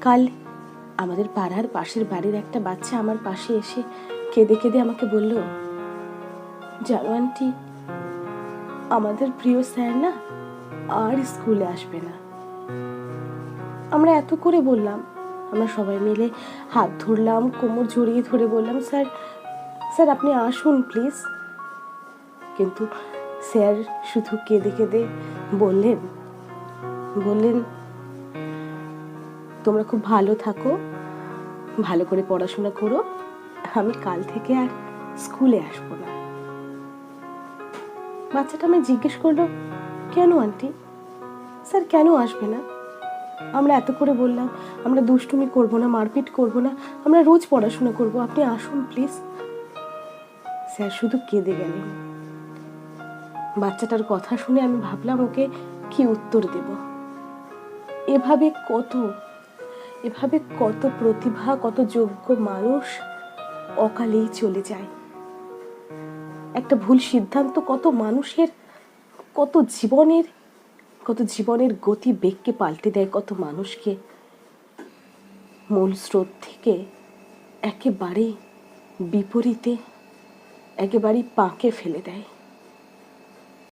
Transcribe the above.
কাল আমাদের পাড়ার পাশের বাড়ির একটা বাচ্চা আমার পাশে এসে কেঁদে কেঁদে আমাকে বলল, জানো আন্টি, আমাদের প্রিয় স্যার না আর স্কুলে আসবে না। আমরা এত করে বললাম, আমরা সবাই মিলে হাত ধরলাম, কোমর জড়িয়ে ধরে বললাম, স্যার স্যার আপনি আসুন প্লিজ। কিন্তু স্যার শুধু কেঁদে কেঁদে বললেন, তোমরা খুব ভালো থাকো, ভালো করে পড়াশোনা করো, আমি কাল থেকে আর স্কুলে আসবো না। বাচ্চাটা আমায় জিজ্ঞেস করলো, কেন আন্টি, স্যার কেন আসবে না? আমরা এত করে বললাম, আমরা দুষ্টুমি করবো না, মারপিট করবো না, আমরা রোজ পড়াশোনা করবো, আপনি আসুন প্লিজ। স্যার শুধু কেঁদে গেলেন। বাচ্চাটার কথা শুনে আমি ভাবলাম ওকে কি উত্তর দেব। এভাবে কত প্রতিভা, কত যোগ্য মানুষ অকালেই চলে যায়। একটা ভুল সিদ্ধান্ত কত মানুষের, কত জীবনের গতি বেগকে পাল্টে দেয়, কত মানুষকে মূল স্রোত থেকে একেবারে বিপরীতে, একেবারে পাঁকে ফেলে দেয়।